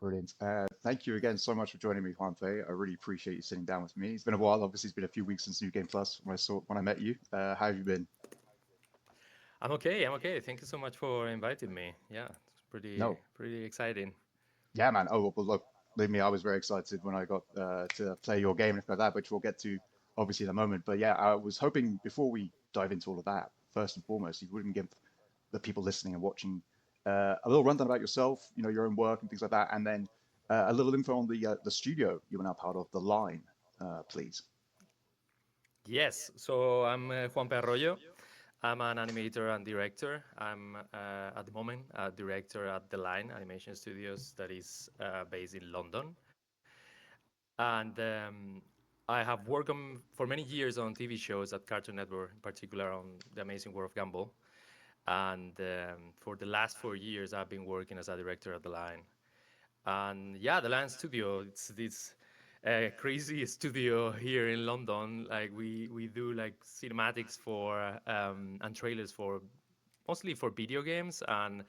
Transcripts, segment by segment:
Brilliant. Thank you again so much for joining me, JuanPe. I really appreciate you sitting down with me. It's been a while. Obviously, it's been a few weeks since New Game Plus when I met you. How have you been? I'm okay. I'm okay. Thank you so much for inviting me. Yeah, it's No. pretty exciting. Yeah, man. Oh, well, look, believe me, I was very excited when I got to play your game and stuff like that, which we'll get to obviously in a moment. But yeah, I was hoping before we dive into all of that, first and foremost, you wouldn't give the people listening and watching a little rundown about yourself, your own work and things like that, and then a little info on the studio you are now part of, The Line, please. Yes. So I'm Juan Arroyo. I'm an animator and director. I'm at the moment a director at The Line Animation Studios that is based in London. And I have worked for many years on TV shows at Cartoon Network, in particular on The Amazing World of Gumball. And for the last 4 years, I've been working as a director at The Line. And yeah, the Land Studio, it's this crazy studio here in London. Like we do like cinematics for and trailers for mostly for video games um,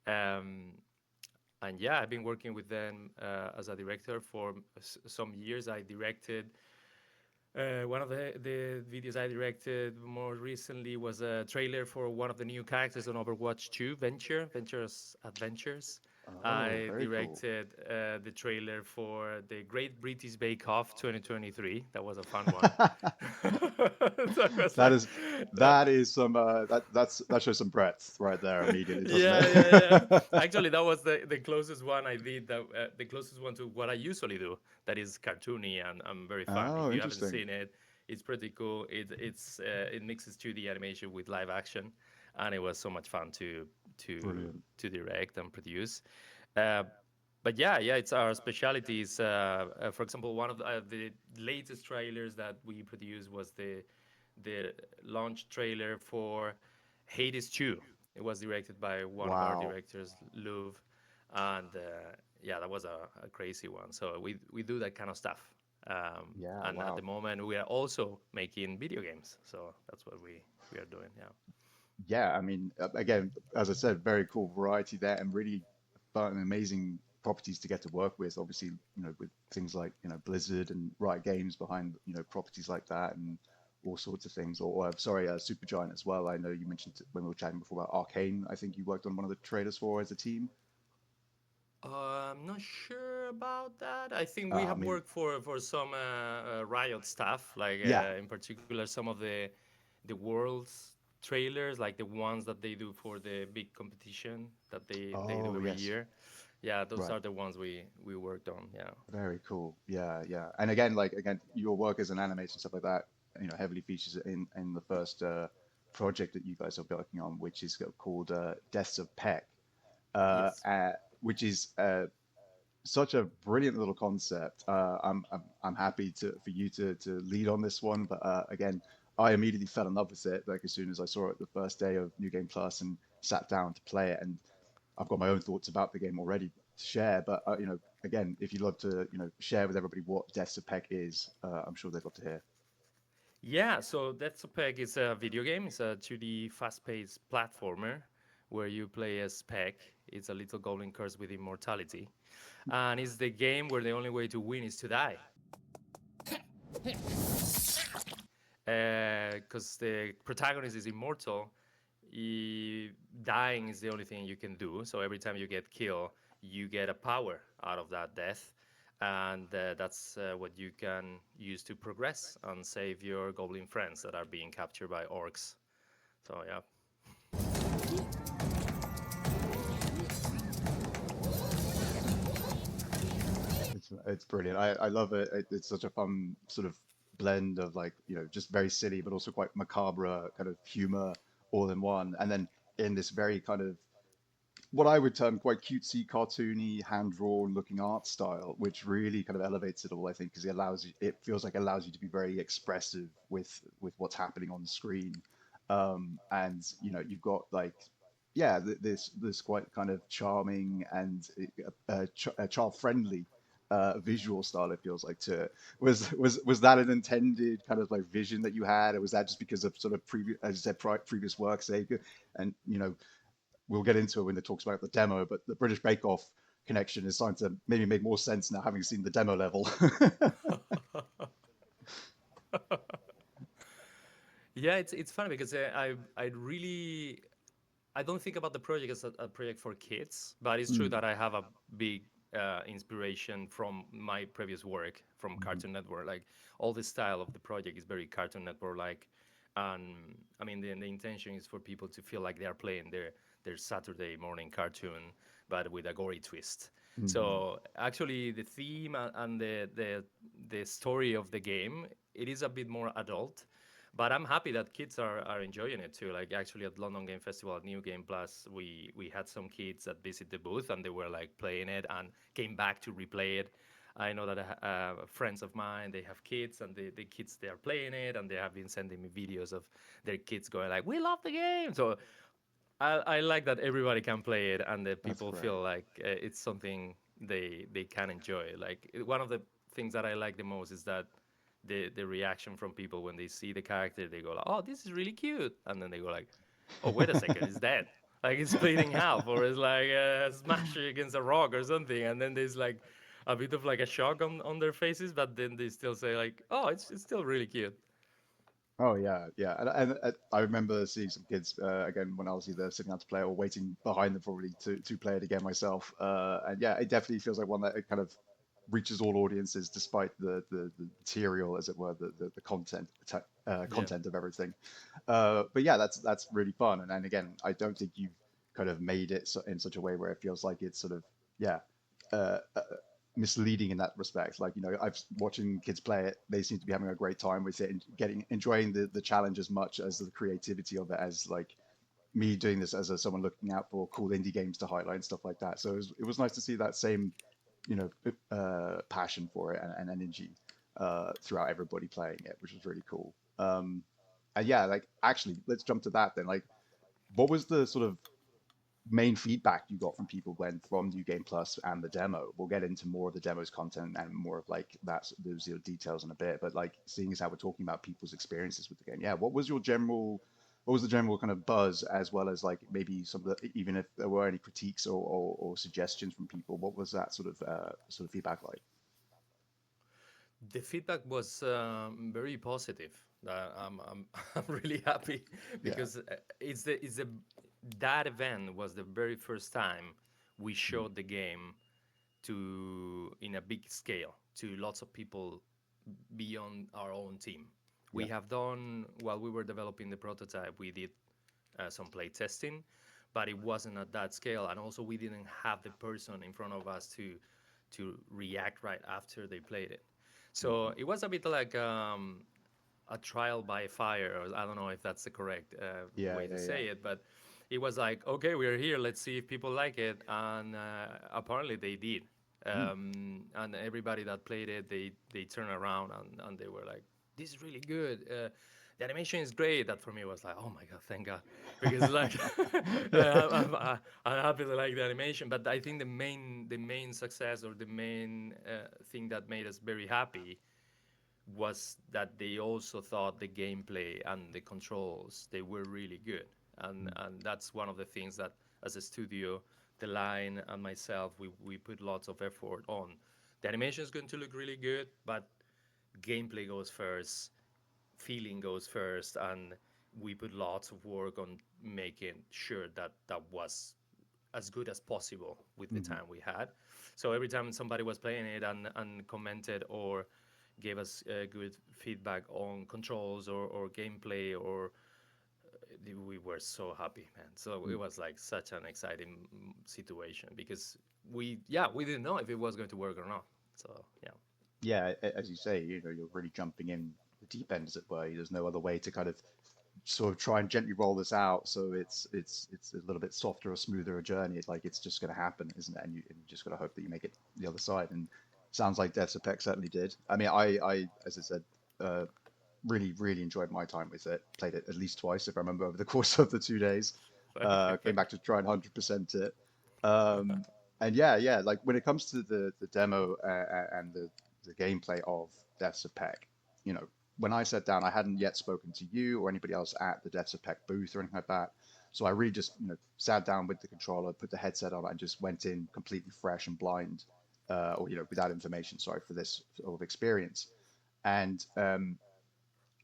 and yeah, I've been working with them as a director for some years. I directed one of the videos I directed more recently was a trailer for one of the new characters on Overwatch 2, Venture's Adventures. Oh, I very cool. directed the trailer for the Great British Bake Off 2023. That was a fun one. So I was That like, is uh, that is some that shows some breadth right there immediately, doesn't yeah. it? Actually, that was the closest one I did. The closest one to what I usually do. That is cartoony and very fun. If Oh, you haven't interesting. seen it, it's pretty cool. It mixes 2D animation with live action, and it was so much fun Brilliant. to direct and produce. Uh, but yeah, it's our specialties. For example, one of the latest trailers that we produced was the launch trailer for Hades 2. It was directed by one of our Wow. directors, Louvre, and yeah, that was a crazy one. So we do that kind of stuff. Yeah, And at the wow. moment, we are also making video games. So that's what we are doing. Yeah. Yeah, I mean, again, as I said, very cool variety there and really fun and amazing properties to get to work with. Obviously, with things like, Blizzard and Riot Games behind, properties like that and all sorts of things. Or sorry, Supergiant as well. I know you mentioned when we were chatting before about Arcane. I think you worked on one of the trailers for as a team. I'm not sure about that. I think we I have mean, worked for some Riot stuff, like yeah. in particular some of the world's trailers, like the ones that they do for the big competition that they do Oh, every yes. year. Yeah, those Right. are the ones we worked on. Yeah. Very cool. Yeah, yeah. And again, your work as an animator and stuff like that, heavily features in the first project that you guys are working on, which is called Deaths of Peck, Yes. which is such a brilliant little concept. I'm happy for you to lead on this one, but again, I immediately fell in love with it. Like as soon as I saw it the first day of New Game Plus and sat down to play it, and I've got my own thoughts about the game already to share. But again, if you'd love to, share with everybody what Deaths of Peck is, I'm sure they'd love to hear. Yeah, so Deaths of Peck is a video game. It's a 2D fast-paced platformer where you play as Peck. It's a little goblin cursed with immortality. And it's the game where the only way to win is to die. Because the protagonist is immortal, dying is the only thing you can do. So every time you get killed, you get a power out of that death. And that's what you can use to progress and save your goblin friends that are being captured by orcs. So, yeah. It's brilliant. I love it. It's such a fun sort of blend of like, just very silly, but also quite macabre kind of humor all in one. And then in this very kind of what I would term quite cutesy, cartoony, hand-drawn looking art style, which really kind of elevates it all, I think, because it feels like it allows you to be very expressive with what's happening on the screen. And you've got like, yeah, this quite kind of charming and child-friendly visual style. It feels like to it. Was that an intended kind of like vision that you had, or was that just because of sort of previous, as you said, previous work sake? And we'll get into it when it talks about the demo, but the British Bake Off connection is starting to maybe make more sense now, having seen the demo level. Yeah, it's funny because I really I don't think about the project as a project for kids, but it's true Mm, that I have a big inspiration from my previous work from mhm, Cartoon Network. Like all the style of the project is very Cartoon Network like, and I mean the intention is for people to feel like they are playing their Saturday morning cartoon, but with a gory twist. mhm. So actually, the theme and the story of the game, it is a bit more adult, but I'm happy that kids are enjoying it too. Like actually at London Game Festival at New Game Plus, we had some kids that visit the booth and they were like playing it and came back to replay it. I know that friends of mine, they have kids and the kids, they are playing it and they have been sending me videos of their kids going like, we love the game. So I like that everybody can play it and that That's people great. feel like it's something they can enjoy. Like one of the things that I like the most is that the reaction from people when they see the character, they go like, "Oh, this is really cute," and then they go like, "Oh, wait a second, it's dead." Like it's split in half, or it's like smash against a rock or something, and then there's like a bit of like a shock on their faces, but then they still say like, "Oh, it's still really cute." Oh yeah, yeah, and I remember seeing some kids again when I was either sitting down to play or waiting behind them probably to play it again myself. And yeah, it definitely feels like one that it kind of reaches all audiences despite the material, as it were, the content Yeah. content of everything. But yeah, that's really fun. And again, I don't think you've kind of made it in such a way where it feels like it's sort of yeah. Uh, misleading in that respect. Like, you know, I've watching kids play it, they seem to be having a great time with it and getting enjoying the challenge as much as the creativity of it as like me doing this as someone looking out for cool indie games to highlight and stuff like that. So it was nice to see that same, you know, passion for it and energy throughout everybody playing it, which was really cool. And yeah, like actually, let's jump to that then. Like, what was the sort of main feedback you got from people when from New Game Plus and the demo? We'll get into more of the demo's content and more of like that those details in a bit. But like seeing as how we're talking about people's experiences with the game, yeah, what was the general kind of buzz as well as like maybe some of the even if there were any critiques or suggestions from people, what was that sort of feedback like? The feedback was very positive. I'm really happy Yeah. because it's the that event was the very first time we Mm. showed the game to in a big scale to lots of people beyond our own team. Yeah. We have done while we were developing the prototype. We did some play testing, but it wasn't at that scale, and also we didn't have the person in front of us to react right after they played it. So Hmm. it was a bit like a trial by fire, or I don't know if that's the correct Yeah, way to yeah, yeah. say it, but it was like, okay, we're here, let's see if people like it, and apparently they did. Mm. And everybody that played it, they turned around and they were like, "This is really good. The animation is great." That for me was like, "Oh my god, thank God," because like I'm happy to like the animation. But I think the main success or the main thing that made us very happy was that they also thought the gameplay and the controls they were really good, Mm. and that's one of the things that as a studio, the line and myself, we put lots of effort on. The animation is going to look really good, but gameplay goes first, feeling goes first, and we put lots of work on making sure that that was as good as possible with the Mhm. time we had. So every time somebody was playing it and commented or gave us good feedback on controls or gameplay, or we were so happy, man. So it Mm. was like such an exciting situation because we didn't know if it was going to work or not. So yeah. Yeah, as you say, you know, you're really jumping in the deep end, as it were. There's no other way to kind of sort of try and gently roll this out, so it's a little bit softer or smoother a journey. It's like it's just going to happen, isn't it? And you just got to hope that you make it the other side. And sounds like Deaths of Peck certainly did. I mean, I as I said, uh, really enjoyed my time with it. Played it at least twice, if I remember, over the course of the 2 days. Thank you, Came thank back to try and 100% it. Um, and yeah, like when it comes to the demo and the gameplay of Deaths of Peck, you know. when I sat down, I hadn't yet spoken to you or anybody else at the Deaths of Peck booth or anything like that. So I really just, sat down with the controller, put the headset on, and just went in completely fresh and blind, or without information. Sorry for this sort of experience, and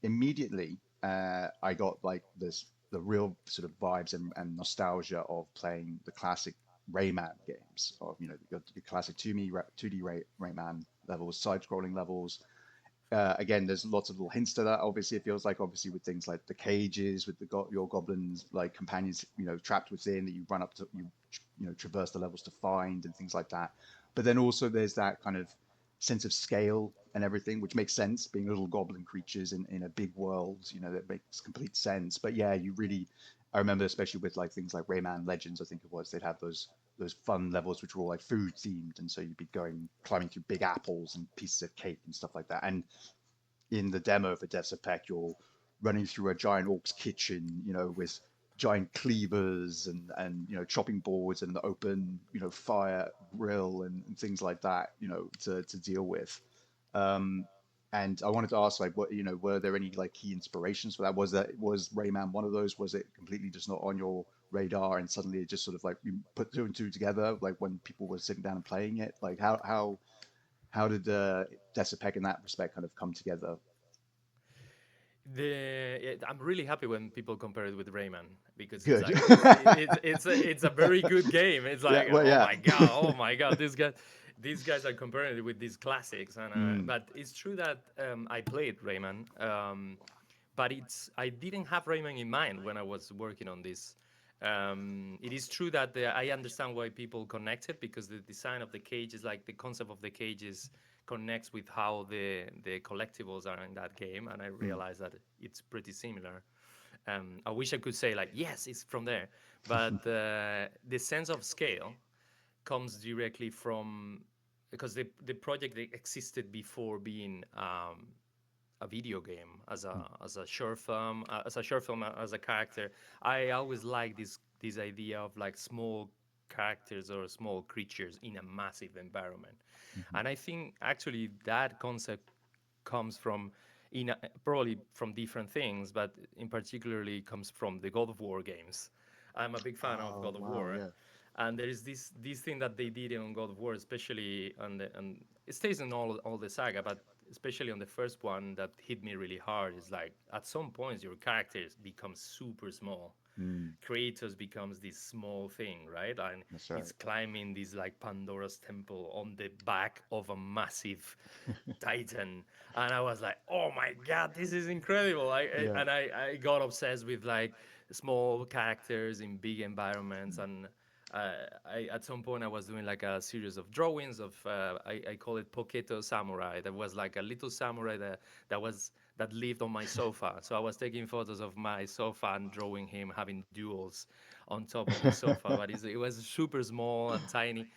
immediately I got like this the real sort of vibes and nostalgia of playing the classic Rayman games of the classic 2D Rayman levels, side-scrolling levels. Again, there's lots of little hints to that. Obviously, it feels like obviously with things like the cages with your goblins like companions, trapped within that you run up to, traverse the levels to find and things like that. But then also there's that kind of sense of scale and everything, which makes sense, being little goblin creatures in a big world, that makes complete sense. But yeah, I remember especially with like things like Rayman Legends, I think it was, they'd have those fun levels which were all like food themed, and so you'd be climbing through big apples and pieces of cake and stuff like that. And in the demo for Deaths of Peck, you're running through a giant orc's kitchen, with giant cleavers and chopping boards and the open fire grill and things like that, to deal with. Um, and I wanted to ask, like, what were there any like key inspirations for that? Was Rayman one of those? Was it completely just not on your radar, and suddenly it just sort of like you put two and two together, like when people were sitting down and playing it? Like how did Deaths of Peck in that respect kind of come together? I'm really happy when people compare it with Rayman because it's Good. like it's a very good game. It's Yeah. like Well, yeah. oh my god, these guys are comparing it with these classics. And Mm, but it's true that I played Rayman, but I didn't have Rayman in mind when I was working on this. It is true that I understand why people connect it because the design of the cage is like the concept of the cages connects with how the collectibles are in that game, and I mm. realized that it's pretty similar. I wish I could say like yes, it's from there, but the sense of scale comes directly from because the project existed before being a video game as a short film as a character. I always like this idea of like small characters or small creatures in a massive environment, Mhm. and I think actually that concept comes from probably from different things, but in particularly comes from the God of War games. I'm a big fan of Oh, God of wow, War, yeah. and there is this thing that they did on God of War, especially on the and it stays in all the saga, but especially on the first one that hit me really hard is like at some points your characters become super small. Mm, Kratos becomes this small thing, right? And that's he's right. climbing this like Pandora's temple on the back of a massive Titan. And I was like, oh my god, this is incredible. Yeah. I got obsessed with like small characters in big environments. Mm. And at some point I was doing like a series of drawings of I call it Poketo Samurai. That was like a little samurai that lived on my sofa. So I was taking photos of my sofa and drawing him having duels on top of the sofa. But it was super small and tiny.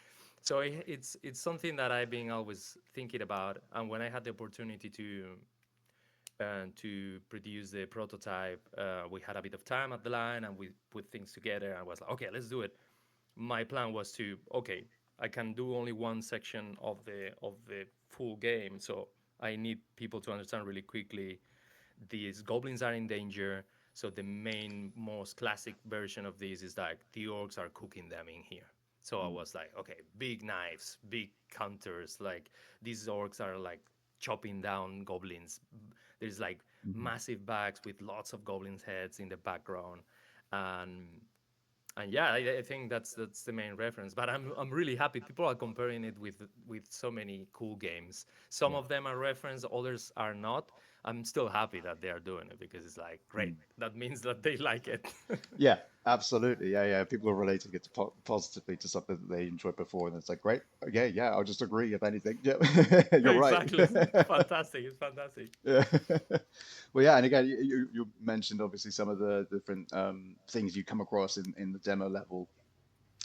So it's something that I've been always thinking about. And when I had the opportunity to produce the prototype, we had a bit of time at the line and we put things together. I was like, okay, let's do it. My plan was to okay, I can do only one section of the full game, so I need people to understand really quickly these goblins are in danger. So the main, most classic version of this is like the orcs are cooking them in here. So I Mm, was like, okay, big knives, big counters. Like these orcs are like chopping down goblins. There's like mhm. massive bags with lots of goblins' heads in the background, and yeah, I think that's the main reference. But I'm really happy people are comparing it with so many cool games. Some Yeah. of them are referenced, others are not. I'm still happy that they are doing it because it's like great. Mm. That means that they like it. Yeah, absolutely. Yeah, yeah. People are relating it to positively to something that they enjoyed before, and it's like, great. Okay, yeah, I'll just agree if anything. Yeah, you're right. Exactly. Fantastic. It's fantastic. Yeah. Well, yeah, and again, you mentioned obviously some of the different things you come across in the demo level,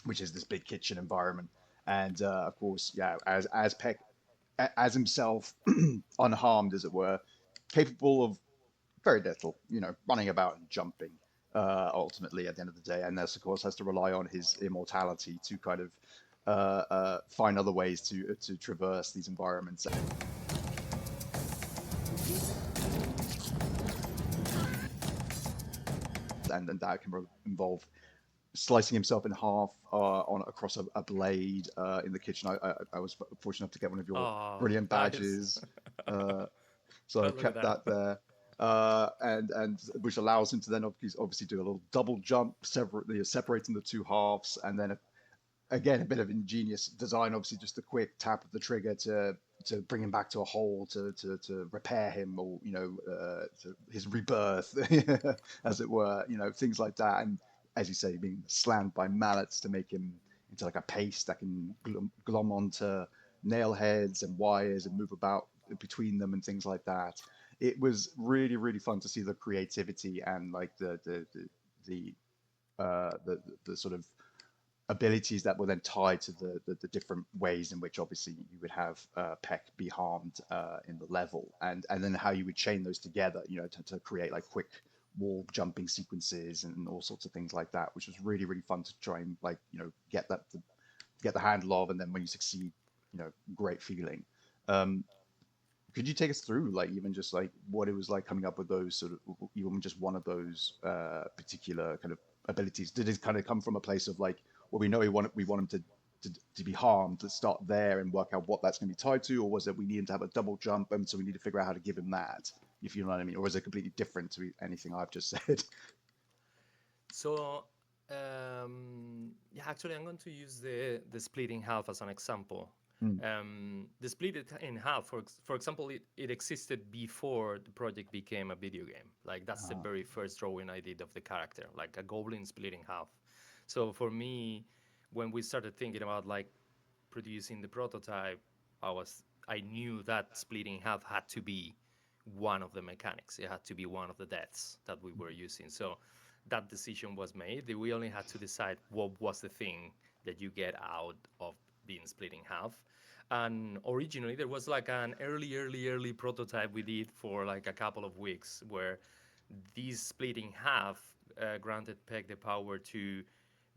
which is this big kitchen environment, and of course, yeah, as Peck as himself, unharmed as it were, capable of very little, running about and jumping. Ultimately, at the end of the day, and this, of course, has to rely on his immortality to kind of find other ways to traverse these environments. and that can involve slicing himself in half on across a blade in the kitchen. I was fortunate enough to get one of your Oh, brilliant nice. badges, uh, so I Oh, look at kept that. that there. And which allows him to then obviously do a little double jump, separating the two halves, and then again a bit of ingenious design. Obviously, just a quick tap of the trigger to bring him back to a hole to repair him, or to his rebirth, as it were. Things like that. And as you say, being slammed by mallets to make him into like a paste that can glom onto nail heads and wires and move about between them and things like that. It was really really fun to see the creativity and like the the sort of abilities that were then tied to the different ways in which obviously you would have Peck be harmed in the level, and then how you would chain those together, to create like quick wall jumping sequences and all sorts of things like that, which was really really fun to try and like get the handle of, and then when you succeed, great feeling. Um, could you take us through like even just like what it was like coming up with those sort of even just one of those particular kind of abilities? Did it kind of come from a place of like, well, we want him to be harmed, to start there and work out what that's going to be tied to, or was it we need him to have a double jump and so we need to figure out how to give him that, if you know what I mean, or is it completely different to anything I've just said? So, yeah, actually, I'm going to use the split in half as an example. Mm. The split it in half, for example, it existed before the project became a video game. Like, that's the Ah, very first drawing I did of the character, like a goblin split in half. So for me, when we started thinking about like producing the prototype, I knew that split in half had to be one of the mechanics. It had to be one of the deaths that we were using. So that decision was made. We only had to decide what was the thing that you get out of being split in half. And originally, there was like an early prototype we did for like a couple of weeks where this split in half granted Peck the power to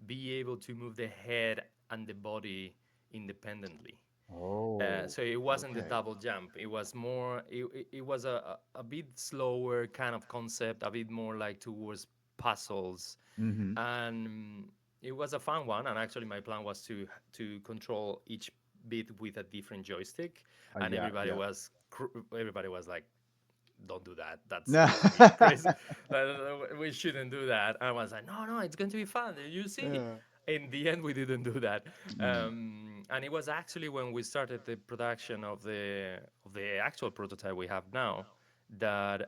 be able to move the head and the body independently. oh, So it wasn't the okay. double jump. It was more. It was a bit slower kind of concept, a bit more like towards puzzles, Mm-hmm. and it was a fun one. And actually, my plan was to control each bit with a different joystick, and Yeah, yeah. everybody was like, "Don't do that. That's No. going to be crazy. We shouldn't do that." And I was like, "No, no, it's going to be fun. You see." Yeah. In the end, we didn't do that, Mm. and it was actually when we started the production of the actual prototype we have now that,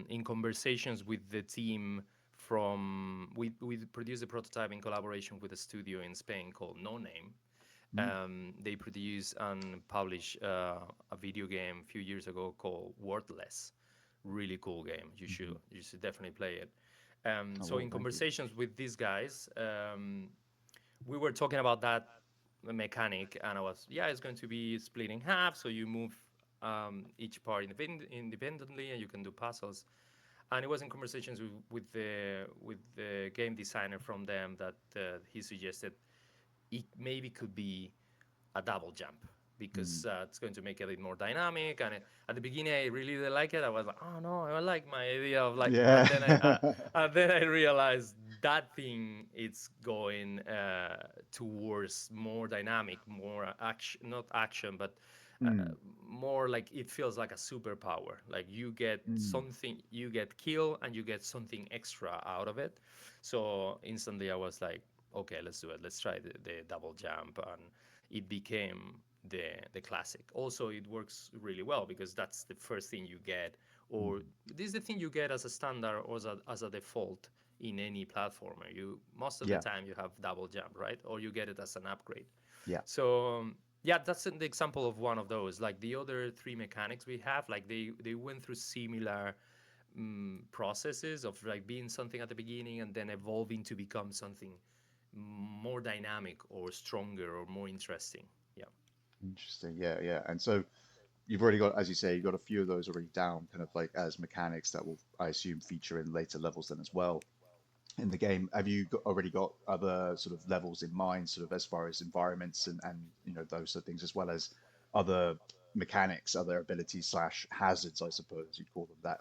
in conversations with the team from we produced a prototype in collaboration with a studio in Spain called No Name. Mm. They produced and published a video game a few years ago called Worthless. Really cool game. Mm-hmm. You should definitely play it. I So will, in thank you. conversations with these guys, we were talking about that mechanic, and I was, yeah, it's going to be split in half, so you move each part independently, and you can do puzzles. And it was in conversations with the game designer from them that he suggested it maybe could be a double jump Mm. because it's going to make it a bit more dynamic. And at the beginning, I really didn't like it. I was like, oh no, I like my idea of like. Yeah. And then I realized that thing it's going towards more dynamic, more action, not action, but uh, Mm. more like it feels like a superpower. Like you get Mm. something, you get kill, and you get something extra out of it. So instantly, I was like, okay, let's do it. Let's try the double jump, and it became the classic. Also, it works really well because that's the first thing you get, or Mm. this is the thing you get as a standard or as a default in any platformer. You most of the Yeah. time you have double jump, right? Or you get it as an upgrade. Yeah. So yeah, that's the example of one of those. Like the other three mechanics we have, like they went through similar processes of like being something at the beginning and then evolving to become something more dynamic or stronger or more interesting. Yeah. Interesting. Yeah, yeah. And so you've already got, as you say, you've got a few of those already down, kind of like as mechanics that will, I assume, feature in later levels then as well in the game. Have you already got other sort of levels in mind, sort of as far as environments and those sort of things, as well as other? mechanics, other abilities slash hazards, I suppose you'd call them, that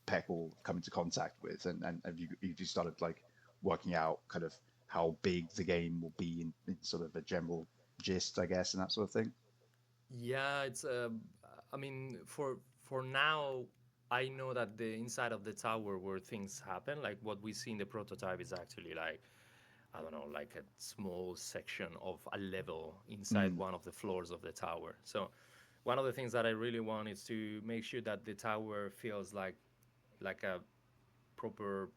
Peck will come into contact with, and have you started like working out kind of how big the game will be in sort of a general gist, I guess, and that sort of thing? Yeah, it's I mean, for now, I know that the inside of the tower where things happen, like what we see in the prototype, is actually like, I don't know, like a small section of a level inside Mm, one of the floors of the tower. So one of the things that I really want is to make sure that the tower feels like a proper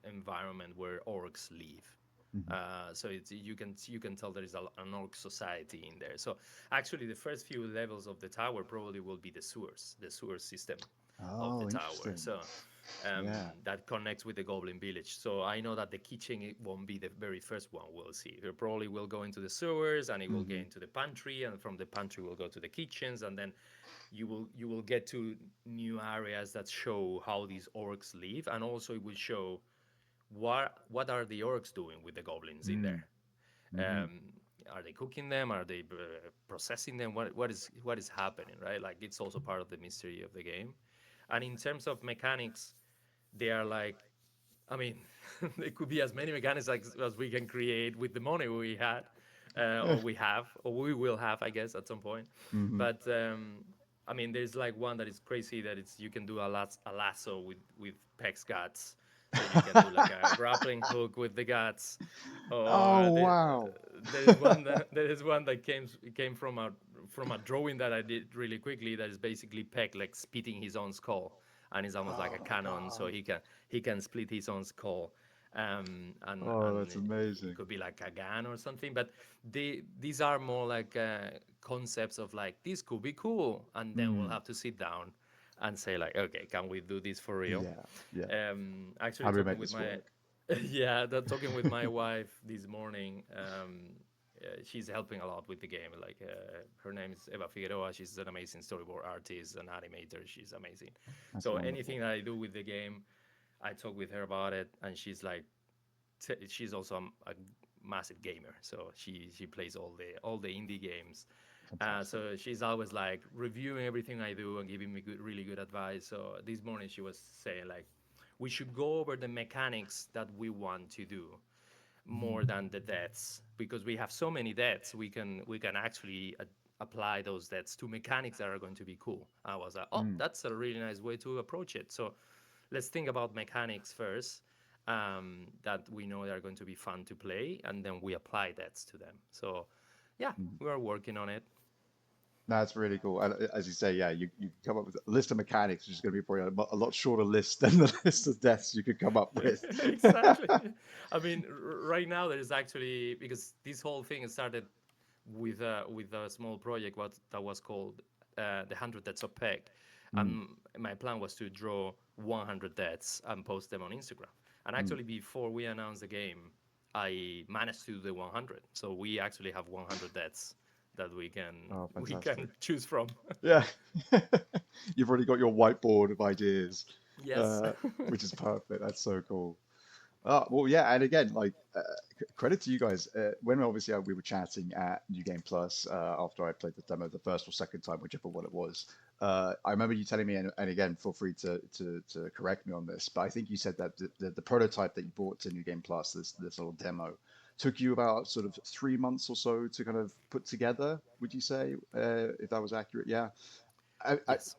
environment where orcs live. mhm. So you can tell there is an orc society in there. So actually, the first few levels of the tower probably will be the sewer system of the Oh, tower. interesting. So Yeah. that connects with the goblin village. So I know that the kitchen, it won't be the very first one we'll see. It probably will go into the sewers, and it will get Hmm. into the pantry, and from the pantry we'll go to the kitchens, and then you will get to new areas that show how these orcs live, and also it will show what are the orcs doing with the goblins in there. Mm, hmm. Are they cooking them? Are they processing them? What is happening, right? Like, it's also part of the mystery of the game. And in terms of mechanics, they are like, I mean, there could be as many mechanics as we can create with the money we had, or we have, or we will have, I guess, at some point. Hmm. But I mean, there's like one that is crazy, that it's you can do a lasso with Peck's guts, so you can do like a grappling hook with the guts, or Oh, wow. there is one that came from a drawing that I did really quickly. That is basically Peck like spitting his own skull, and it's almost like Oh a my cannon, so God. he can split his own skull, Oh, and that's it amazing. could be like a gun or something. But these are more like concepts of like, this could be cool, and then we'll Mm, have to sit down and say like, okay, can we do this for real? yeah, yeah. Actually How do we talking make with this my work? yeah, talking with my wife this morning. She's helping a lot with the game. Like, her name is Eva Figueroa. She's an amazing storyboard artist and animator. She's amazing. That's So wonderful. anything that I do with the game, I talk with her about it, and she's like, she's also a massive gamer. So she plays all the indie games. Fantastic. So she's always like reviewing everything I do and giving me really good advice. So this morning she was saying like, we should go over the mechanics that we want to do more than the deaths, because we have so many deaths. We can actually apply those deaths to mechanics that are going to be cool. I was like, oh, Mm, that's a really nice way to approach it. So let's think about mechanics first, that we know they are going to be fun to play, and then we apply deaths to them. So yeah, mm. we are working on it. That's really cool. And as you say, yeah, you come up with a list of mechanics, which is going to be probably a lot shorter list than the list of deaths you could come up with. Exactly. I mean, right now there is actually, because this whole thing started with a small project that was called the 100 Deaths of Peck. Mm, My plan was to draw 100 deaths and post them on Instagram. And mm. actually, before we announced the game, I managed to do the 100. So we actually have 100 deaths that we can Oh, we fantastic. can choose from. Yeah. You've already got your whiteboard of ideas, Yes. uh, which is perfect. That's so cool. Well, yeah, and again, like credit to you guys. When obviously we were chatting at New Game Plus after I played the demo the first or second time, whichever one it was. I remember you telling me, and again, feel free to correct me on this, but I think you said that the prototype that you brought to New Game Plus, this little demo, took you about sort of 3 months or so to kind of put together. Would you say, if that was accurate? Yeah. I, Yes.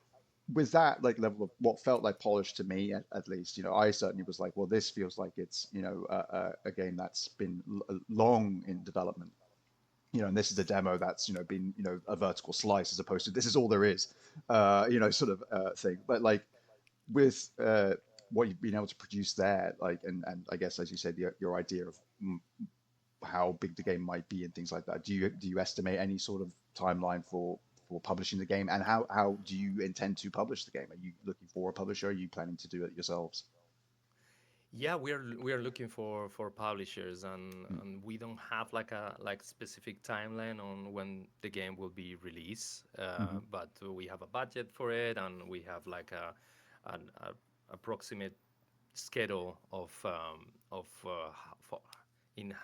with that like level of what felt like polish to me at least, I certainly was like, well, this feels like it's a game that's been long in development, and this is a demo that's been a vertical slice as opposed to this is all there is, sort of thing. But like with what you've been able to produce there, like and I guess as you said, your idea of how big the game might be and things like that. Do you estimate any sort of timeline for publishing the game, and how do you intend to publish the game? Are you looking for a publisher? Are you planning to do it yourselves? Yeah, we are looking for publishers, and Mm, we don't have like specific timeline on when the game will be released. mhm, But we have a budget for it, and we have like a approximate schedule of in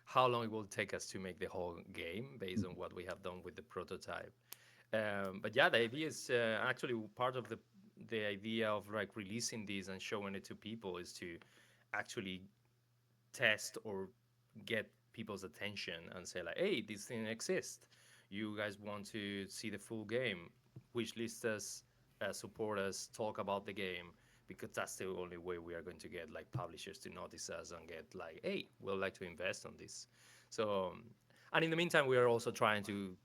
how long it will take us to make the whole game based on mhm, what we have done with the prototype. But yeah, the idea is actually part of the idea of like releasing these and showing it to people is to actually test or get people's attention and say like, hey, this thing exists. You guys want to see the full game? Wish list us, support us, talk about the game, because that's the only way we are going to get like publishers to notice us and get like, hey, we'd like to invest on this. So, and in the meantime, we are also trying to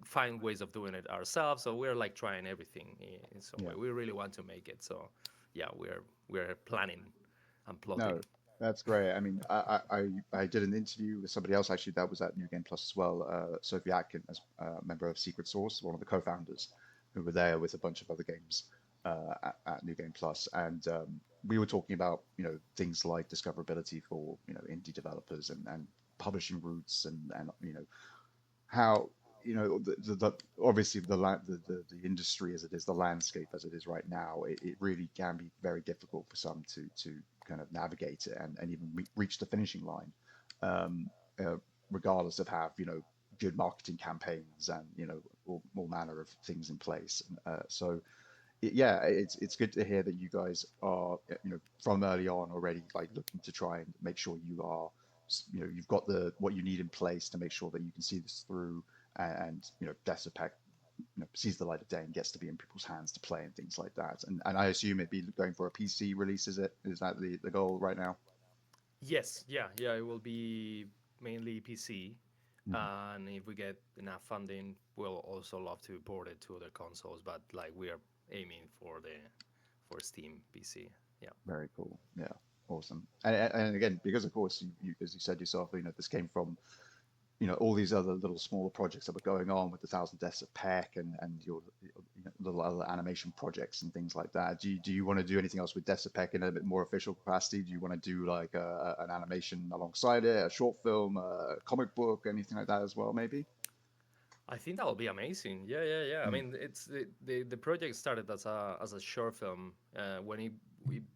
find ways of doing it ourselves. So we're like trying everything in some Yeah. way. We really want to make it. So, yeah, we're planning and plotting. No, that's great. I mean, I did an interview with somebody else actually that was at New Game Plus as well, Sophie Atkin, as a member of Secret Source, one of the co-founders, who were there with a bunch of other games at New Game Plus, and we were talking about things like discoverability for indie developers and publishing routes and how the obviously the industry as it is, the landscape as it is right now, it really can be very difficult for some to kind of navigate it and even reach the finishing line, um, uh, regardless of have good marketing campaigns and all manner of things in place. So yeah, it's good to hear that you guys are from early on already like looking to try and make sure you are you've got the what you need in place to make sure that you can see this through, and Deaths of Peck sees the light of day and gets to be in people's hands to play and things like that. And I assume it'd be going for a PC release, is that the goal right now? Yes, yeah, it will be mainly PC, Mhm. and if we get enough funding, we'll also love to port it to other consoles. But like we are aiming for the for Steam PC. Yeah. Very cool. Yeah, awesome. And again, because of course as you said yourself, this came from all these other little smaller projects that were going on with the Thousand Deaths of Peck and your little other animation projects and things like that. Do you want to do anything else with Deaths of Peck in a bit more official capacity? Do you want to do like an animation alongside it, a short film, a comic book, anything like that as well, maybe? I think that would be amazing. Yeah. I Mm, mean, it's the project started as a short film. When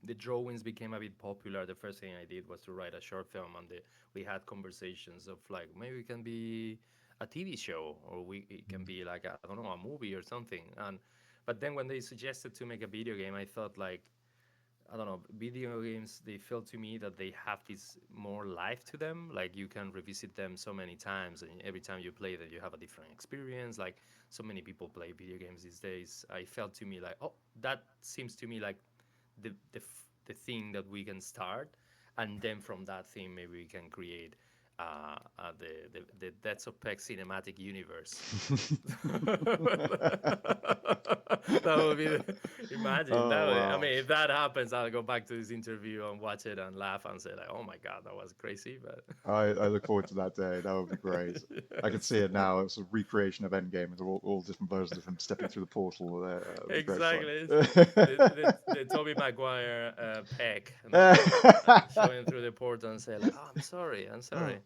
the drawings became a bit popular, the first thing I did was to write a short film, and we had conversations of like maybe it can be a TV show, or it can mm, be like I don't know, a movie or something. But then when they suggested to make a video game, I thought like I don't know, video games, they feel to me that they have this more life to them. Like you can revisit them so many times, and every time you play them, you have a different experience. Like so many people play video games these days. I felt to me like, oh, that seems to me like the thing that we can start, and then from that thing, maybe we can create the Deaths of Peck cinematic universe. That would be imagine Oh, that. I wow. mean, if that happens, I'll go back to this interview and watch it and laugh and say like, "Oh my god, that was crazy." But I look forward to that day. That would be great. I can yes, see it now. It's a recreation of Endgame with all different versions of him stepping through the portal. That would be great fun. exactly. It's the Toby Maguire Peck, showing through the portal and say like, "Oh, I'm sorry, I'm Oh. sorry.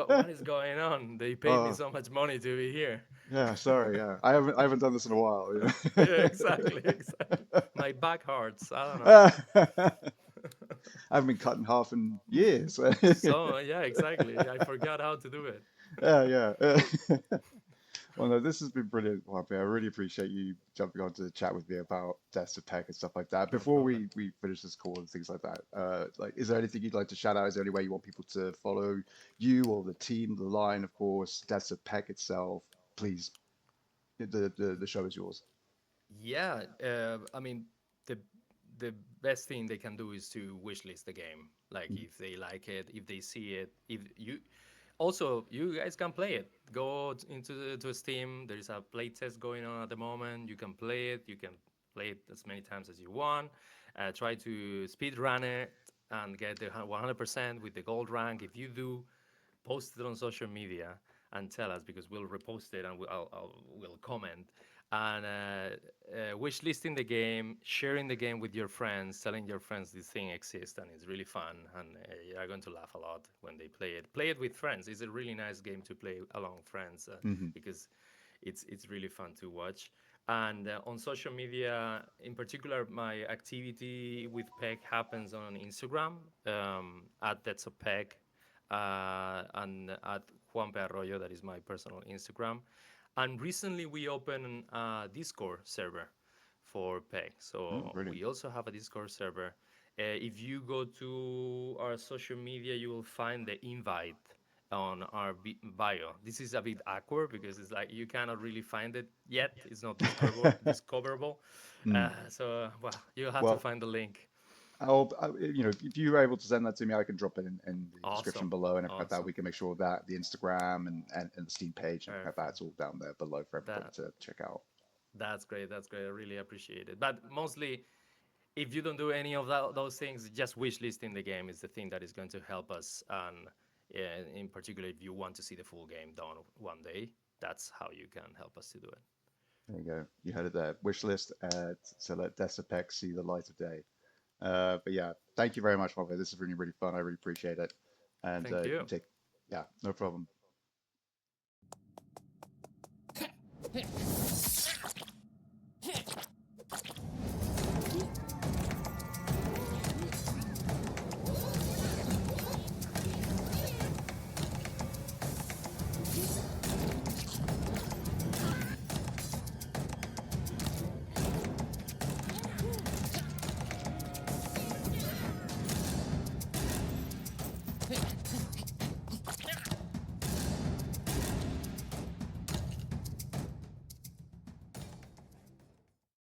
What is going on? They paid me Oh, so much money to be here." yeah, sorry, yeah. I haven't done this in a while, Yeah, exactly. My back hurts. I don't know. I haven't been cut in half in years. So yeah, exactly. I forgot how to do it. Yeah, yeah. Well, no, this has been brilliant, JuanPe. I really appreciate you jumping on to chat with me about Deaths of Tech and stuff like that. No Before problem. we finish this call and things like that, like, is there anything you'd like to shout out? Is there any way you want people to follow you or the team, the line, of course, Deaths of Peck itself? Please, the show is yours. Yeah, I mean, the the best thing they can do is to wishlist the game. Like Mhm. if they like it, if they see it, if you also you guys can play it. Go to Steam. There is a play test going on at the moment. You can play it. You can play it as many times as you want. Try to speed run it and get the 100% with the gold rank. If you do, post it on social media and tell us because we'll repost it and we'll comment and wish listing the game, sharing the game with your friends, telling your friends this thing exists and it's really fun and you're going to laugh a lot when they play it. Play it with friends. It's a really nice game to play along friends Mhm. because it's really fun to watch. And on social media, in particular, my activity with Peg happens on Instagram at That's a Peg and at JuanPe Arroyo, that is my personal Instagram. And recently we opened a Discord server for Peck. So Brilliant. we also have a Discord server. If you go to our social media, you will find the invite on our bio. This is a bit awkward because it's like you cannot really find it yet. It's not discoverable. Mm. Well, you have to Well, find the link. if you're able to send that to me, I can drop it in the description Awesome. below and everything like that. Awesome. We can make sure that the Instagram and the Steam page and everything like that, Perfect. it's all down there below for everybody That to check out. that's great. That's great. I really appreciate it. But mostly, if you don't do any of those things, just wishlisting the game is the thing that is going to help us. And in particular, if you want to see the full game done one day, that's how you can help us to do it. There you go. You had it there. Wish list to let Deaths of Peck see the light of day. But yeah, thank you very much, Juanpe. This is really, really fun. I really appreciate it. And Thank you you. take, yeah, no problem.